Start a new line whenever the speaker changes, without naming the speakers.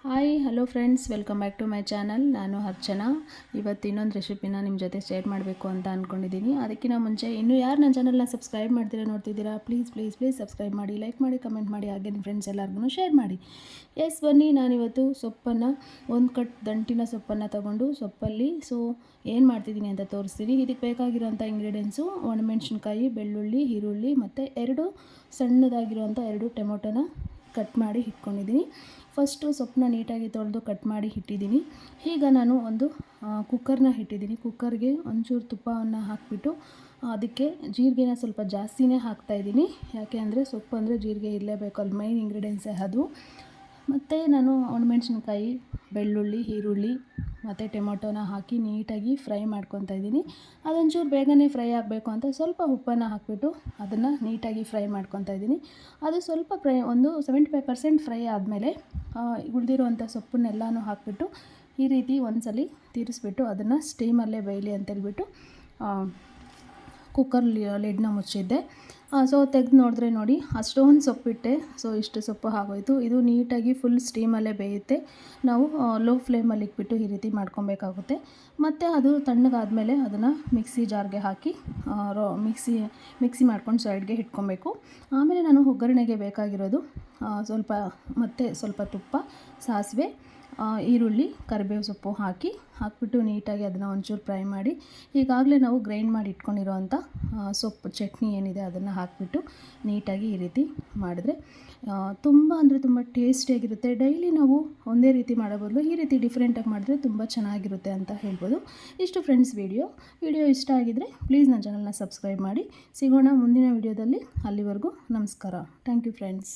Hi hello friends, welcome back to my channel. ನಾನು ಅರ್ಚನಾ. ಇವತ್ತು ಇನ್ನೊಂದು ರೆಸಿಪಿನ ನಿಮ್ಮ ಜೊತೆ ಶೇರ್ ಮಾಡಬೇಕು ಅಂತ ಅಂದ್ಕೊಂಡಿದ್ದೀನಿ. ಅದಕ್ಕಿಂತ ಮುಂಚೆ ಇನ್ನೂ ಯಾರು ನನ್ನ ಚಾನಲ್ನ ಸಬ್ಸ್ಕ್ರೈಬ್ ಮಾಡ್ತೀರಾ ನೋಡ್ತಿದ್ದೀರಾ, ಪ್ಲೀಸ್ ಸಬ್ಸ್ಕ್ರೈಬ್ ಮಾಡಿ, ಲೈಕ್ ಮಾಡಿ, ಕಮೆಂಟ್ ಮಾಡಿ, ಹಾಗೆ ನಿಮ್ಮ ಫ್ರೆಂಡ್ಸ್ ಎಲ್ಲರಿಗೂ ಶೇರ್ ಮಾಡಿ. ಬನ್ನಿ, ನಾನಿವತ್ತು ಸೊಪ್ಪನ್ನು ಒಂದು ಕಟ್ ದಂಟಿನ ಸೊಪ್ಪನ್ನು ತೊಗೊಂಡು ಸೊಪ್ಪಲ್ಲಿ ಏನು ಮಾಡ್ತಿದ್ದೀನಿ ಅಂತ ತೋರಿಸ್ತೀನಿ. ಇದಕ್ಕೆ ಬೇಕಾಗಿರೋಂಥ ಇಂಗ್ರೀಡಿಯೆಂಟ್ಸು ಒಣಮೆಣ್ಸಿನ್ಕಾಯಿ, ಬೆಳ್ಳುಳ್ಳಿ, ಈರುಳ್ಳಿ ಮತ್ತು ಸಣ್ಣದಾಗಿರುವಂಥ 2 ಟೊಮೊಟೊನ ಕಟ್ ಮಾಡಿ ಇಟ್ಕೊಂಡಿದ್ದೀನಿ. ಫಸ್ಟು ಸೊಪ್ಪನ್ನ ನೀಟಾಗಿ ತೊಳೆದು ಕಟ್ ಮಾಡಿ ಇಟ್ಟಿದ್ದೀನಿ. ಈಗ ನಾನು ಒಂದು ಕುಕ್ಕರ್ನ ಇಟ್ಟಿದ್ದೀನಿ. ಕುಕ್ಕರ್ಗೆ ಒಂಚೂರು ತುಪ್ಪವನ್ನು ಹಾಕಿಬಿಟ್ಟು ಅದಕ್ಕೆ ಜೀರಿಗೆನ ಸ್ವಲ್ಪ ಜಾಸ್ತಿನೇ ಹಾಕ್ತಾಯಿದ್ದೀನಿ. ಯಾಕೆ ಅಂದರೆ ಸೊಪ್ಪು ಅಂದರೆ ಜೀರಿಗೆ ಇರಲೇಬೇಕು, ಅಲ್ಲಿ ಮೈನ್ ಇಂಗ್ರೀಡಿಯೆಂಟ್ಸೇ ಅದು. ಮತ್ತು ನಾನು ಒಣಮೆಣ್ಸಿನ್ಕಾಯಿ, ಬೆಳ್ಳುಳ್ಳಿ, ಈರುಳ್ಳಿ ಮತ್ತು ಟೊಮೊಟೊನ ಹಾಕಿ ನೀಟಾಗಿ ಫ್ರೈ ಮಾಡ್ಕೊತಾ ಇದ್ದೀನಿ. ಅದೊಂಚೂರು ಬೇಗನೆ ಫ್ರೈ ಆಗಬೇಕು ಅಂತ ಸ್ವಲ್ಪ ಉಪ್ಪನ್ನು ಹಾಕಿಬಿಟ್ಟು ಅದನ್ನು ನೀಟಾಗಿ ಫ್ರೈ ಮಾಡ್ಕೊತಾ ಇದ್ದೀನಿ. ಅದು ಸ್ವಲ್ಪ ಒಂದು 75% ಫ್ರೈ ಆದಮೇಲೆ ಉಳಿದಿರುವಂಥ ಸೊಪ್ಪನ್ನೆಲ್ಲನೂ ಹಾಕಿಬಿಟ್ಟು ಈ ರೀತಿ ಒಂದ್ಸಲ ತಿರ್ಸ್ಬಿಟ್ಟು ಅದನ್ನು ಸ್ಟೀಮಲ್ಲೇ ಬೇಯಲಿ ಅಂತೇಳ್ಬಿಟ್ಟು ಕುಕ್ಕರ್ ಲಿಡ್ನ ಮುಚ್ಚಿದ್ದೆ. ತೆಗೆದು ನೋಡಿದ್ರೆ ನೋಡಿ, ಅಷ್ಟೊಂದು ಸೊಪ್ಪಿಟ್ಟೆ. ಇಷ್ಟು ಸೊಪ್ಪು ಆಗೋಯಿತು. ಇದು ನೀಟಾಗಿ ಫುಲ್ ಸ್ಟೀಮಲ್ಲೇ ಬೇಯುತ್ತೆ. ನಾವು ಲೋ ಫ್ಲೇಮಲ್ಲಿ ಇಟ್ಬಿಟ್ಟು ಈ ರೀತಿ ಮಾಡ್ಕೊಬೇಕಾಗುತ್ತೆ. ಮತ್ತು ಅದು ತಣ್ಣಗಾದಮೇಲೆ ಅದನ್ನು ಮಿಕ್ಸಿ ಜಾರ್ಗೆ ಹಾಕಿ ಮಿಕ್ಸಿ ಮಾಡ್ಕೊಂಡು ಸೈಡ್ಗೆ ಇಟ್ಕೊಬೇಕು. ಆಮೇಲೆ ನಾನು ಒಗ್ಗರಣೆಗೆ ಬೇಕಾಗಿರೋದು ಸ್ವಲ್ಪ ತುಪ್ಪ, ಸಾಸಿವೆ, ಈರುಳ್ಳಿ, ಕರಿಬೇವು ಸೊಪ್ಪು ಹಾಕಿಬಿಟ್ಟು ನೀಟಾಗಿ ಅದನ್ನು ಒಂಚೂರು ಫ್ರೈ ಮಾಡಿ, ಈಗಾಗಲೇ ನಾವು ಗ್ರೈಂಡ್ ಮಾಡಿ ಇಟ್ಕೊಂಡಿರೋವಂಥ ಸೊಪ್ಪು ಚಟ್ನಿ ಏನಿದೆ ಅದನ್ನು ಹಾಕಿಬಿಟ್ಟು ನೀಟಾಗಿ ಈ ರೀತಿ ಮಾಡಿದ್ರೆ ತುಂಬ ಅಂದರೆ ತುಂಬ ಟೇಸ್ಟಿಯಾಗಿರುತ್ತೆ. ಡೈಲಿ ನಾವು ಒಂದೇ ರೀತಿ ಮಾಡೋ ಬದಲು ಈ ರೀತಿ ಡಿಫ್ರೆಂಟಾಗಿ ಮಾಡಿದ್ರೆ ತುಂಬ ಚೆನ್ನಾಗಿರುತ್ತೆ ಅಂತ ಹೇಳ್ಬೋದು. ಇಷ್ಟು ಫ್ರೆಂಡ್ಸ್, ವಿಡಿಯೋ ಇಷ್ಟ ಆಗಿದ್ದರೆ ಪ್ಲೀಸ್ ನನ್ನ ಚಾನಲ್ನ ಸಬ್ಸ್ಕ್ರೈಬ್ ಮಾಡಿ. ಸಿಗೋಣ ಮುಂದಿನ ವಿಡಿಯೋದಲ್ಲಿ. ಅಲ್ಲಿವರೆಗೂ ನಮಸ್ಕಾರ. Thank you friends.